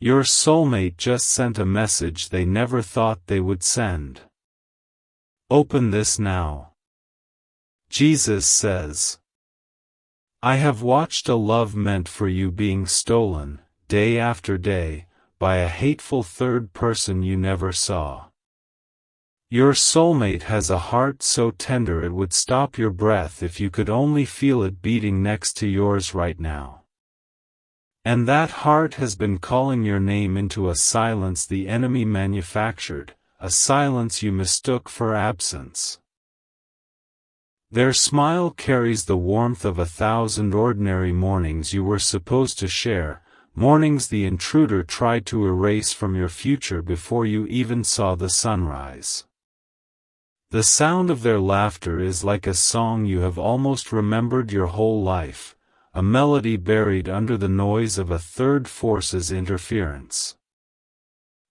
Your soulmate just sent a message they never thought they would send. Open this now. Jesus says, I have watched a love meant for you being stolen, day after day, by a hateful third person you never saw. Your soulmate has a heart so tender it would stop your breath if you could only feel it beating next to yours right now. And that heart has been calling your name into a silence the enemy manufactured, a silence you mistook for absence. Their smile carries the warmth of 1,000 ordinary mornings you were supposed to share, mornings the intruder tried to erase from your future before you even saw the sunrise. The sound of their laughter is like a song you have almost remembered your whole life, a melody buried under the noise of a third force's interference.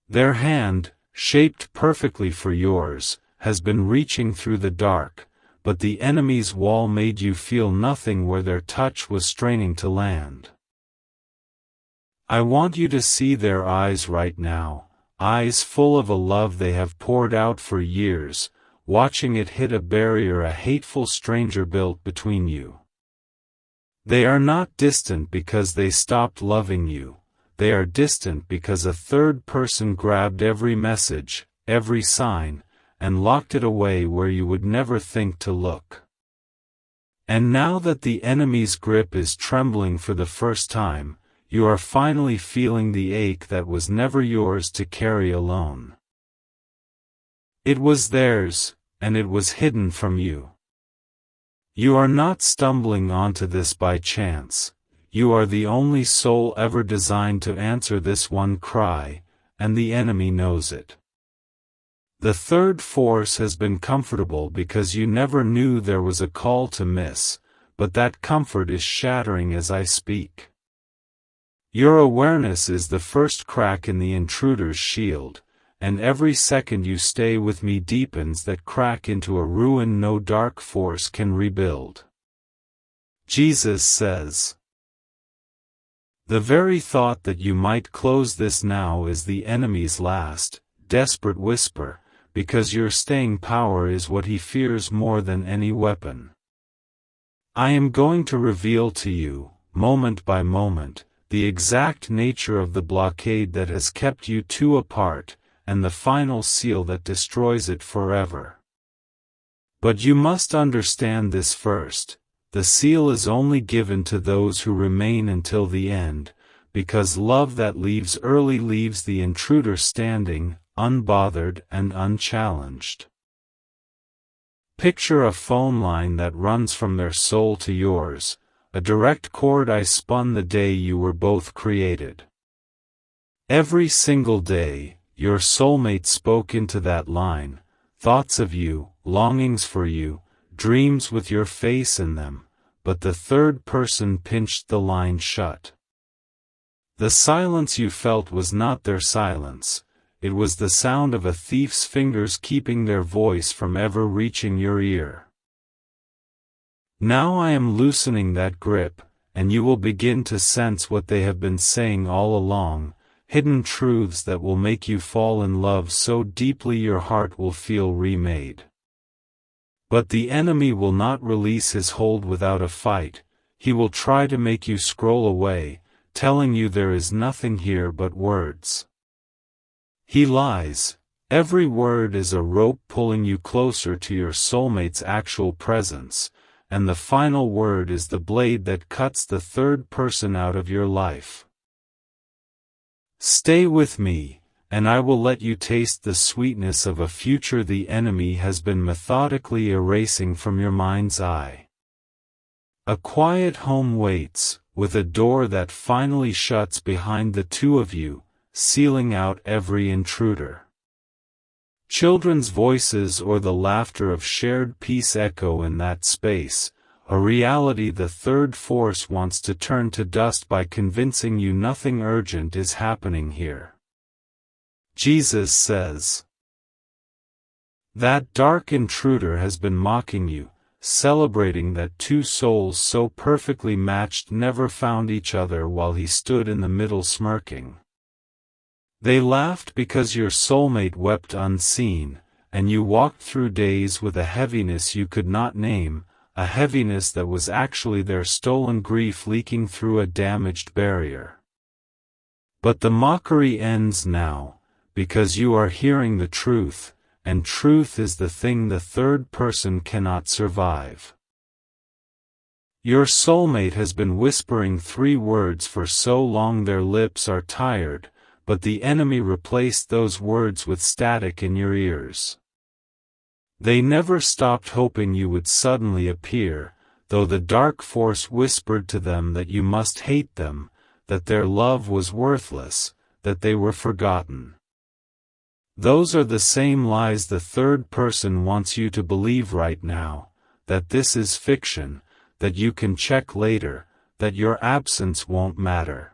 Their hand, shaped perfectly for yours, has been reaching through the dark, but the enemy's wall made you feel nothing where their touch was straining to land. I want you to see their eyes right now, eyes full of a love they have poured out for years, watching it hit a barrier a hateful stranger built between you. They are not distant because they stopped loving you, they are distant because a third person grabbed every message, every sign, and locked it away where you would never think to look. And now that the enemy's grip is trembling for the first time, you are finally feeling the ache that was never yours to carry alone. It was theirs, and it was hidden from you. You are not stumbling onto this by chance, you are the only soul ever designed to answer this one cry, and the enemy knows it. The third force has been comfortable because you never knew there was a call to miss, but that comfort is shattering as I speak. Your awareness is the first crack in the intruder's shield, and every second you stay with me deepens that crack into a ruin no dark force can rebuild. Jesus says, the very thought that you might close this now is the enemy's last, desperate whisper, because your staying power is what he fears more than any weapon. I am going to reveal to you, moment by moment, the exact nature of the blockade that has kept you two apart, and the final seal that destroys it forever. But you must understand this first, the seal is only given to those who remain until the end, because love that leaves early leaves the intruder standing, unbothered and unchallenged. Picture a phone line that runs from their soul to yours, a direct cord I spun the day you were both created. Every single day, your soulmate spoke into that line, thoughts of you, longings for you, dreams with your face in them, but the third person pinched the line shut. The silence you felt was not their silence, it was the sound of a thief's fingers keeping their voice from ever reaching your ear. Now I am loosening that grip, and you will begin to sense what they have been saying all along, hidden truths that will make you fall in love so deeply your heart will feel remade. But the enemy will not release his hold without a fight, he will try to make you scroll away, telling you there is nothing here but words. He lies, every word is a rope pulling you closer to your soulmate's actual presence, and the final word is the blade that cuts the third person out of your life. Stay with me, and I will let you taste the sweetness of a future the enemy has been methodically erasing from your mind's eye. A quiet home waits, with a door that finally shuts behind the two of you, sealing out every intruder. Children's voices or the laughter of shared peace echo in that space, a reality the third force wants to turn to dust by convincing you nothing urgent is happening here. Jesus says, that dark intruder has been mocking you, celebrating that two souls so perfectly matched never found each other while he stood in the middle smirking. They laughed because your soulmate wept unseen, and you walked through days with a heaviness you could not name, a heaviness that was actually their stolen grief leaking through a damaged barrier. But the mockery ends now, because you are hearing the truth, and truth is the thing the third person cannot survive. Your soulmate has been whispering 3 words for so long their lips are tired, but the enemy replaced those words with static in your ears. They never stopped hoping you would suddenly appear, though the dark force whispered to them that you must hate them, that their love was worthless, that they were forgotten. Those are the same lies the third person wants you to believe right now, that this is fiction, that you can check later, that your absence won't matter.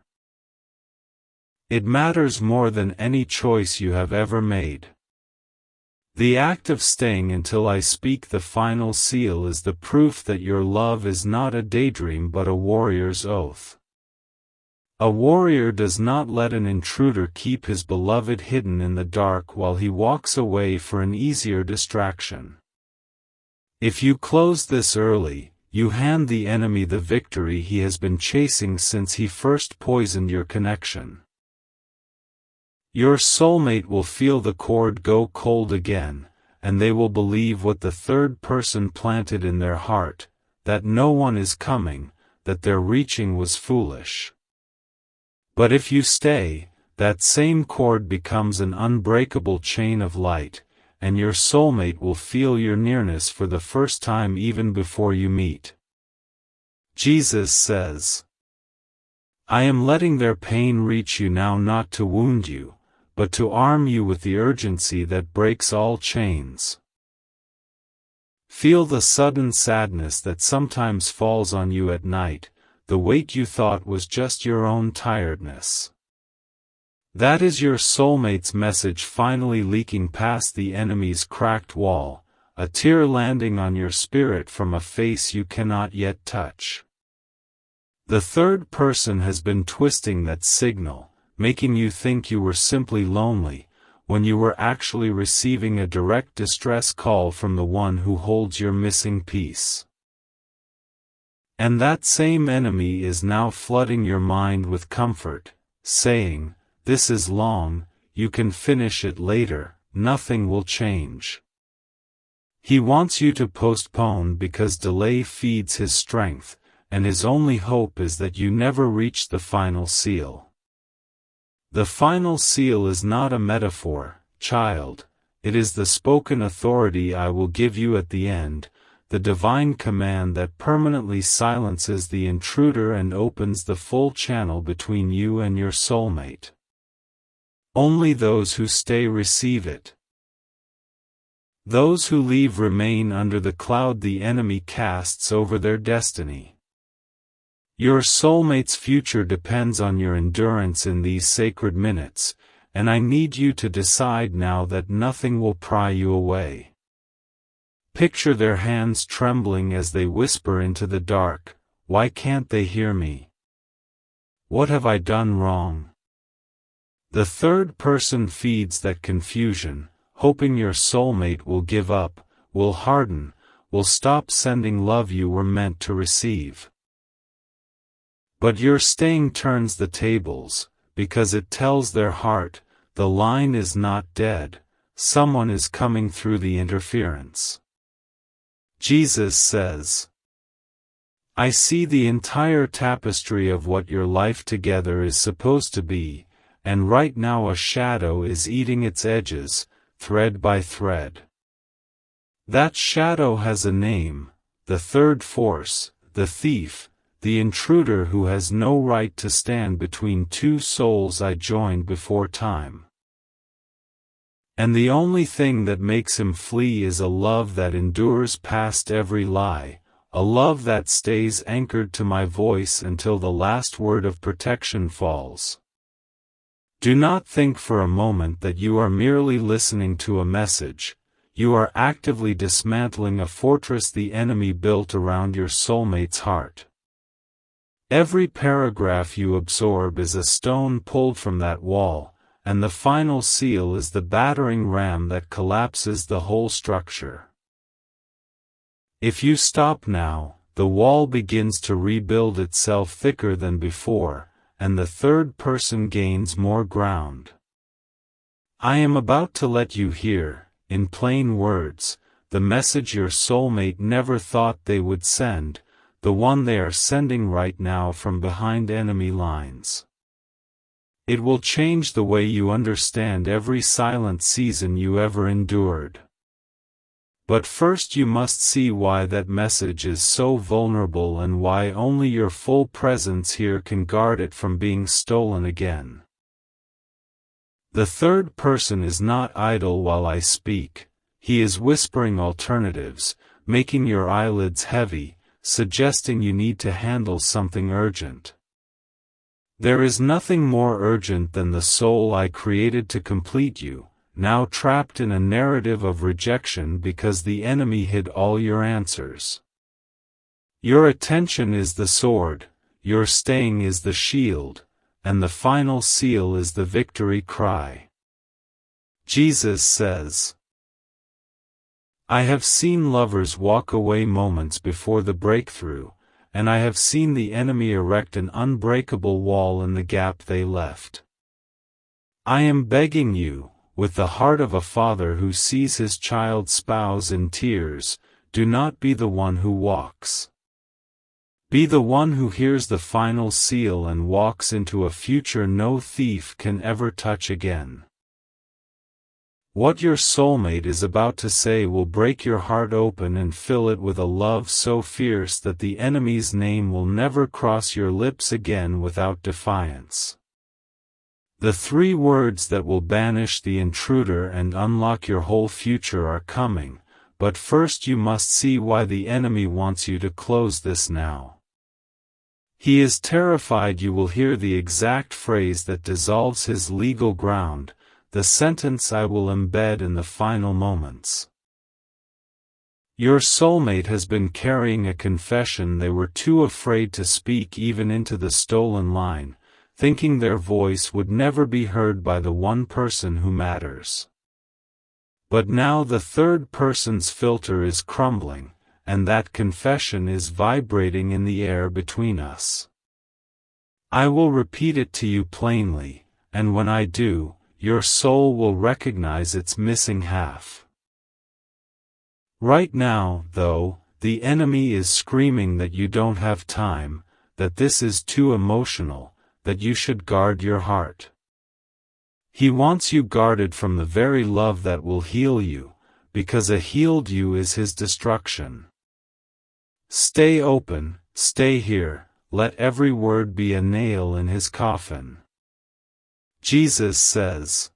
It matters more than any choice you have ever made. The act of staying until I speak the final seal is the proof that your love is not a daydream but a warrior's oath. A warrior does not let an intruder keep his beloved hidden in the dark while he walks away for an easier distraction. If you close this early, you hand the enemy the victory he has been chasing since he first poisoned your connection. Your soulmate will feel the cord go cold again, and they will believe what the third person planted in their heart, that no one is coming, that their reaching was foolish. But if you stay, that same cord becomes an unbreakable chain of light, and your soulmate will feel your nearness for the first time even before you meet. Jesus says, I am letting their pain reach you now not to wound you, but to arm you with the urgency that breaks all chains. Feel the sudden sadness that sometimes falls on you at night, the weight you thought was just your own tiredness. That is your soulmate's message finally leaking past the enemy's cracked wall, a tear landing on your spirit from a face you cannot yet touch. The third person has been twisting that signal, making you think you were simply lonely, when you were actually receiving a direct distress call from the one who holds your missing piece. And that same enemy is now flooding your mind with comfort, saying, this is long, you can finish it later, nothing will change. He wants you to postpone because delay feeds his strength, and his only hope is that you never reach the final seal. The final seal is not a metaphor, child, it is the spoken authority I will give you at the end, the divine command that permanently silences the intruder and opens the full channel between you and your soulmate. Only those who stay receive it. Those who leave remain under the cloud the enemy casts over their destiny. Your soulmate's future depends on your endurance in these sacred minutes, and I need you to decide now that nothing will pry you away. Picture their hands trembling as they whisper into the dark, why can't they hear me? What have I done wrong? The third person feeds that confusion, hoping your soulmate will give up, will harden, will stop sending love you were meant to receive. But your staying turns the tables, because it tells their heart, the line is not dead, someone is coming through the interference. Jesus says, I see the entire tapestry of what your life together is supposed to be, and right now a shadow is eating its edges, thread by thread. That shadow has a name, the third force, the thief, the intruder who has no right to stand between two souls I joined before time. And the only thing that makes him flee is a love that endures past every lie, a love that stays anchored to my voice until the last word of protection falls. Do not think for a moment that you are merely listening to a message, you are actively dismantling a fortress the enemy built around your soulmate's heart. Every paragraph you absorb is a stone pulled from that wall, and the final seal is the battering ram that collapses the whole structure. If you stop now, the wall begins to rebuild itself thicker than before, and the third person gains more ground. I am about to let you hear, in plain words, the message your soulmate never thought they would send, the one they are sending right now from behind enemy lines. It will change the way you understand every silent season you ever endured. But first you must see why that message is so vulnerable and why only your full presence here can guard it from being stolen again. The third person is not idle while I speak. He is whispering alternatives, making your eyelids heavy, suggesting you need to handle something urgent. There is nothing more urgent than the soul I created to complete you, now trapped in a narrative of rejection because the enemy hid all your answers. Your attention is the sword, your staying is the shield, and the final seal is the victory cry. Jesus says, I have seen lovers walk away moments before the breakthrough, and I have seen the enemy erect an unbreakable wall in the gap they left. I am begging you, with the heart of a father who sees his child's spouse in tears, do not be the one who walks. Be the one who hears the final seal and walks into a future no thief can ever touch again. What your soulmate is about to say will break your heart open and fill it with a love so fierce that the enemy's name will never cross your lips again without defiance. The 3 words that will banish the intruder and unlock your whole future are coming, but first you must see why the enemy wants you to close this now. He is terrified you will hear the exact phrase that dissolves his legal ground, the sentence I will embed in the final moments. Your soulmate has been carrying a confession they were too afraid to speak even into the stolen line, thinking their voice would never be heard by the one person who matters. But now the third person's filter is crumbling, and that confession is vibrating in the air between us. I will repeat it to you plainly, and when I do, your soul will recognize its missing half. Right now, though, the enemy is screaming that you don't have time, that this is too emotional, that you should guard your heart. He wants you guarded from the very love that will heal you, because a healed you is his destruction. Stay open, stay here, let every word be a nail in his coffin. Jesus says,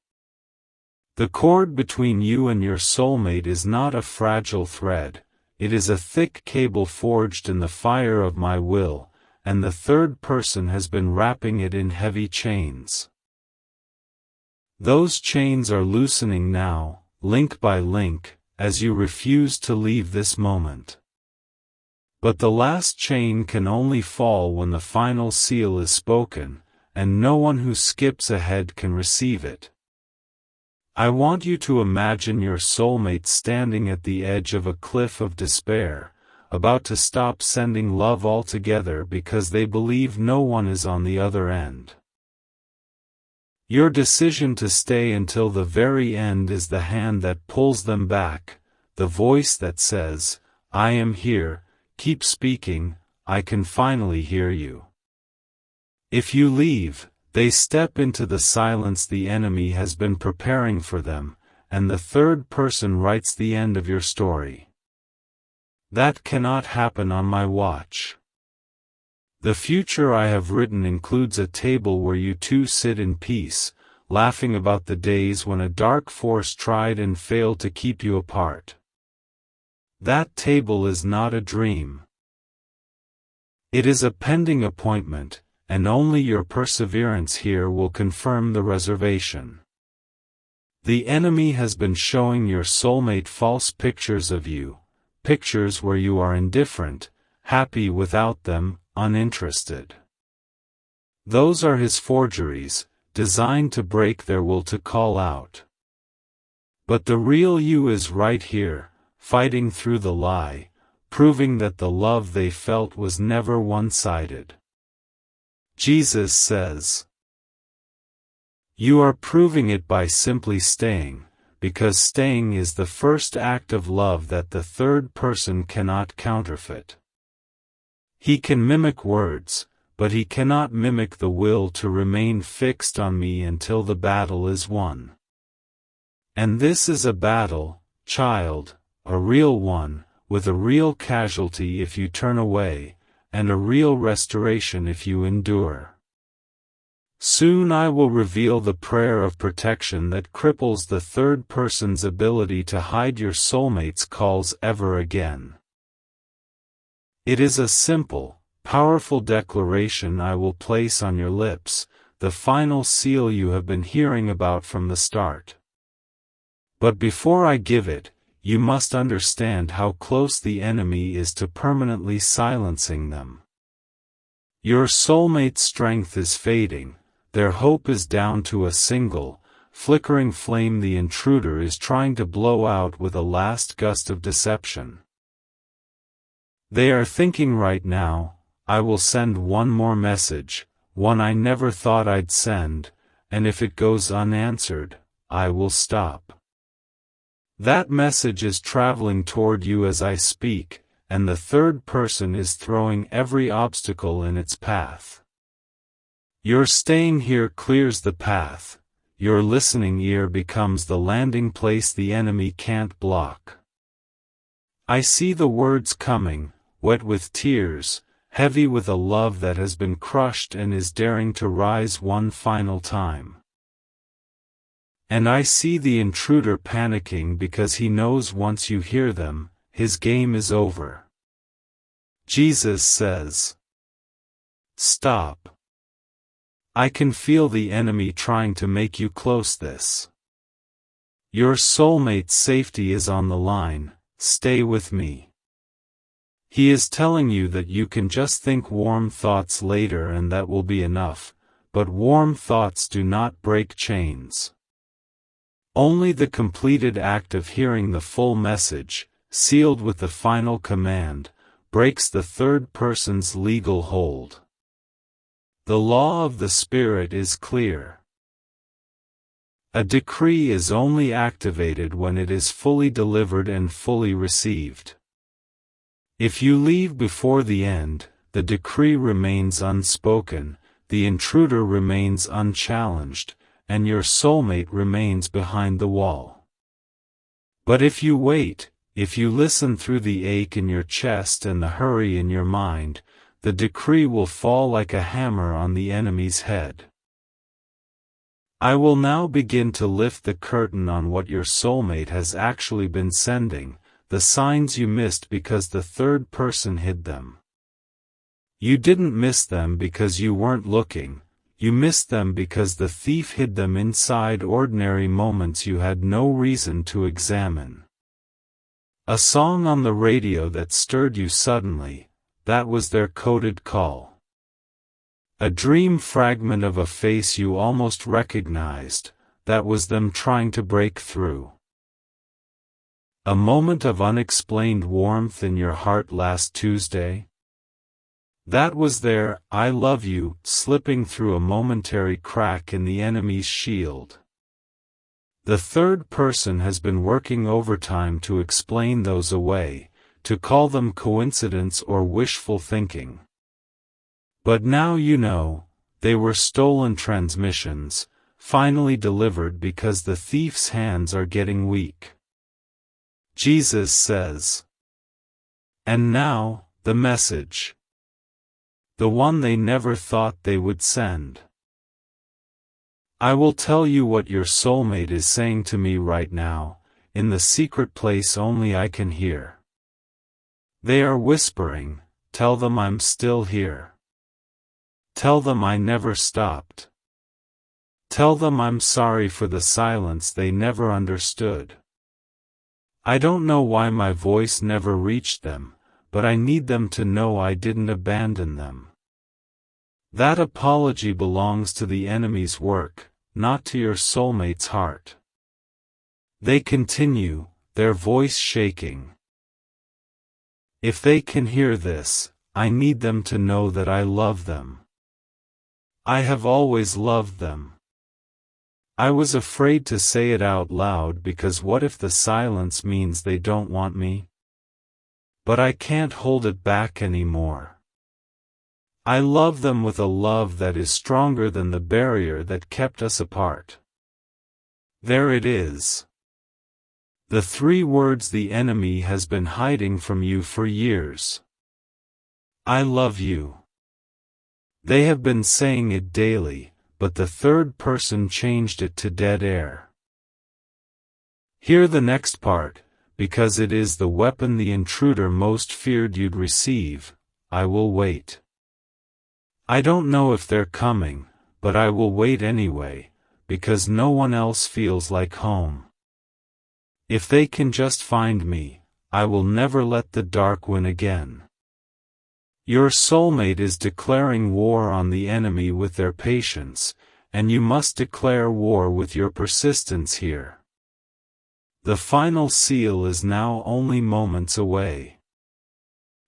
the cord between you and your soulmate is not a fragile thread, it is a thick cable forged in the fire of my will, and the third person has been wrapping it in heavy chains. Those chains are loosening now, link by link, as you refuse to leave this moment. But the last chain can only fall when the final seal is spoken, and no one who skips ahead can receive it. I want you to imagine your soulmate standing at the edge of a cliff of despair, about to stop sending love altogether because they believe no one is on the other end. Your decision to stay until the very end is the hand that pulls them back, the voice that says, I am here, keep speaking, I can finally hear you. If you leave, they step into the silence the enemy has been preparing for them, and the third person writes the end of your story. That cannot happen on my watch. The future I have written includes a table where you two sit in peace, laughing about the days when a dark force tried and failed to keep you apart. That table is not a dream. It is a pending appointment, and only your perseverance here will confirm the reservation. The enemy has been showing your soulmate false pictures of you, pictures where you are indifferent, happy without them, uninterested. Those are his forgeries, designed to break their will to call out. But the real you is right here, fighting through the lie, proving that the love they felt was never one-sided. Jesus says, "You are proving it by simply staying, because staying is the first act of love that the third person cannot counterfeit. He can mimic words, but he cannot mimic the will to remain fixed on me until the battle is won. And this is a battle, child, a real one, with a real casualty if you turn away, and a real restoration if you endure. Soon I will reveal the prayer of protection that cripples the third person's ability to hide your soulmate's calls ever again. It is a simple, powerful declaration I will place on your lips, the final seal you have been hearing about from the start. But before I give it, you must understand how close the enemy is to permanently silencing them. Your soulmate's strength is fading. Their hope is down to a single, flickering flame the intruder is trying to blow out with a last gust of deception. They are thinking right now, I will send one more message, one I never thought I'd send, and if it goes unanswered, I will stop. That message is traveling toward you as I speak, and the third person is throwing every obstacle in its path. Your staying here clears the path, your listening ear becomes the landing place the enemy can't block. I see the words coming, wet with tears, heavy with a love that has been crushed and is daring to rise one final time. And I see the intruder panicking because he knows once you hear them, his game is over. Jesus says, "Stop. I can feel the enemy trying to make you close this. Your soulmate's safety is on the line, stay with me." He is telling you that you can just think warm thoughts later and that will be enough, but warm thoughts do not break chains. Only the completed act of hearing the full message, sealed with the final command, breaks the third person's legal hold. The law of the Spirit is clear. A decree is only activated when it is fully delivered and fully received. If you leave before the end, the decree remains unspoken, the intruder remains unchallenged, and your soulmate remains behind the wall. But if you wait, if you listen through the ache in your chest and the hurry in your mind, the decree will fall like a hammer on the enemy's head. I will now begin to lift the curtain on what your soulmate has actually been sending, the signs you missed because the third person hid them. You didn't miss them because you weren't looking, you missed them because the thief hid them inside ordinary moments you had no reason to examine. A song on the radio that stirred you suddenly, that was their coded call. A dream fragment of a face you almost recognized, that was them trying to break through. A moment of unexplained warmth in your heart last Tuesday? That was their "I love you" slipping through a momentary crack in the enemy's shield. The third person has been working overtime to explain those away, to call them coincidence or wishful thinking. But now you know, they were stolen transmissions, finally delivered because the thief's hands are getting weak. Jesus says, "And now, the message. The one they never thought they would send. I will tell you what your soulmate is saying to me right now, in the secret place only I can hear. They are whispering, tell them I'm still here. Tell them I never stopped. Tell them I'm sorry for the silence they never understood. I don't know why my voice never reached them, but I need them to know I didn't abandon them. That apology belongs to the enemy's work, not to your soulmate's heart. They continue, their voice shaking. If they can hear this, I need them to know that I love them. I have always loved them. I was afraid to say it out loud because what if the silence means they don't want me? But I can't hold it back anymore. I love them with a love that is stronger than the barrier that kept us apart. There it is. The 3 words the enemy has been hiding from you for years. I love you. They have been saying it daily, but the third person changed it to dead air. Hear the next part, because it is the weapon the intruder most feared you'd receive. I will wait. I don't know if they're coming, but I will wait anyway, because no one else feels like home. If they can just find me, I will never let the dark win again. Your soulmate is declaring war on the enemy with their patience, and you must declare war with your persistence here. The final seal is now only moments away.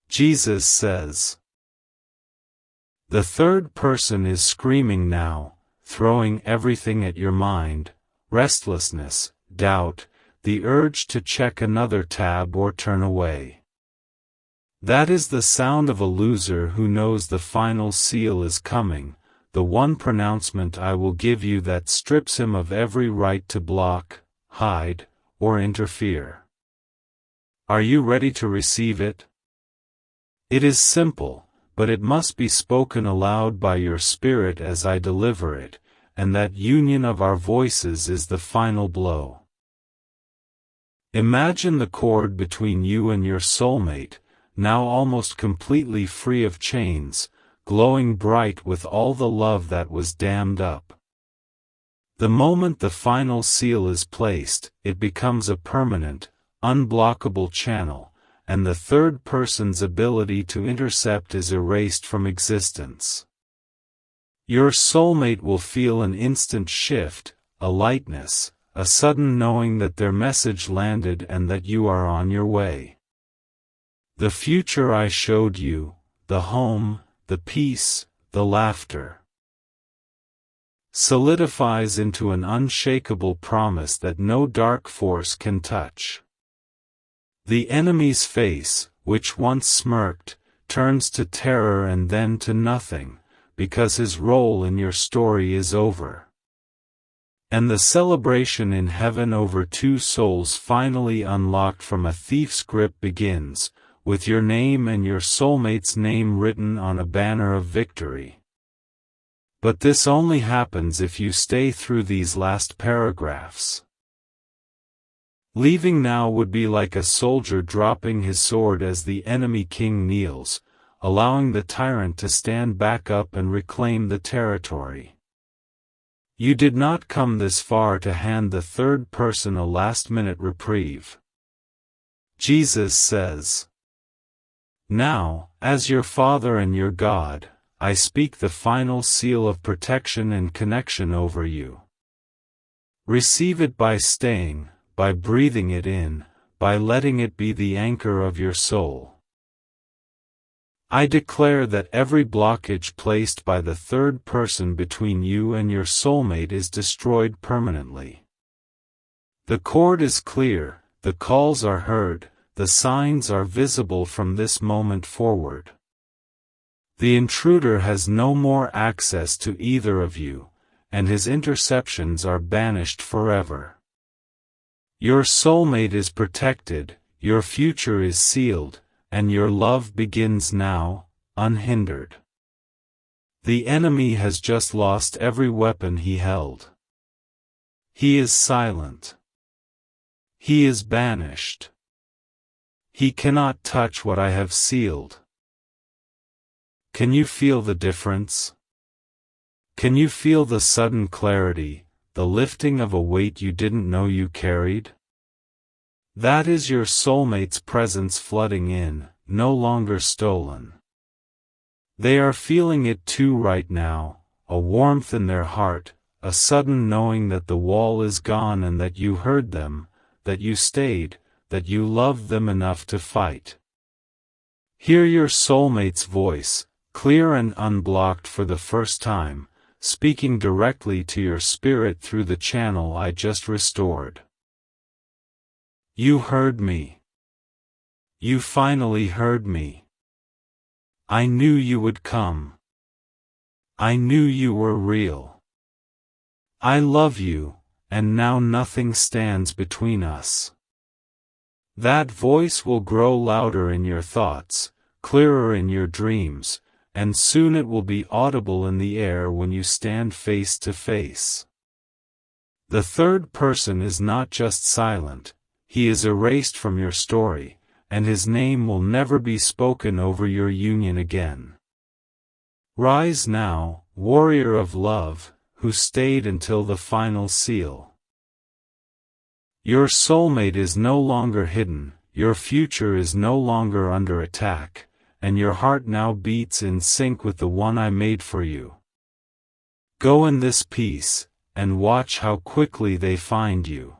Jesus says. The third person is screaming now, throwing everything at your mind: restlessness, doubt, the urge to check another tab or turn away. That is the sound of a loser who knows the final seal is coming, the one pronouncement I will give you that strips him of every right to block, hide, or interfere. Are you ready to receive it? It is simple, but it must be spoken aloud by your spirit as I deliver it, and that union of our voices is the final blow. Imagine the cord between you and your soulmate, now almost completely free of chains, glowing bright with all the love that was dammed up. The moment the final seal is placed, it becomes a permanent, unblockable channel, and the third person's ability to intercept is erased from existence. Your soulmate will feel an instant shift, a lightness, a sudden knowing that their message landed and that you are on your way. The future I showed you, the home, the peace, the laughter, solidifies into an unshakable promise that no dark force can touch. The enemy's face, which once smirked, turns to terror and then to nothing, because his role in your story is over. And the celebration in heaven over 2 souls finally unlocked from a thief's grip begins, with your name and your soulmate's name written on a banner of victory. But this only happens if you stay through these last paragraphs. Leaving now would be like a soldier dropping his sword as the enemy king kneels, allowing the tyrant to stand back up and reclaim the territory. You did not come this far to hand the third person a last-minute reprieve. Jesus says, "Now, as your Father and your God, I speak the final seal of protection and connection over you. Receive it by staying, by breathing it in, by letting it be the anchor of your soul. I declare that every blockage placed by the third person between you and your soulmate is destroyed permanently. The cord is clear, the calls are heard, the signs are visible from this moment forward. The intruder has no more access to either of you, and his interceptions are banished forever. Your soulmate is protected, your future is sealed, and your love begins now, unhindered. The enemy has just lost every weapon he held. He is silent. He is banished. He cannot touch what I have sealed. Can you feel the difference? Can you feel the sudden clarity, the lifting of a weight you didn't know you carried? That is your soulmate's presence flooding in, no longer stolen. They are feeling it too right now, a warmth in their heart, a sudden knowing that the wall is gone and that you heard them, that you stayed, that you loved them enough to fight. Hear your soulmate's voice, clear and unblocked for the first time, speaking directly to your spirit through the channel I just restored. You heard me. You finally heard me. I knew you would come. I knew you were real. I love you, and now nothing stands between us. That voice will grow louder in your thoughts, clearer in your dreams, and soon it will be audible in the air when you stand face to face. The third person is not just silent, he is erased from your story, and his name will never be spoken over your union again. Rise now, warrior of love, who stayed until the final seal. Your soulmate is no longer hidden, your future is no longer under attack, and your heart now beats in sync with the one I made for you. Go in this peace, and watch how quickly they find you.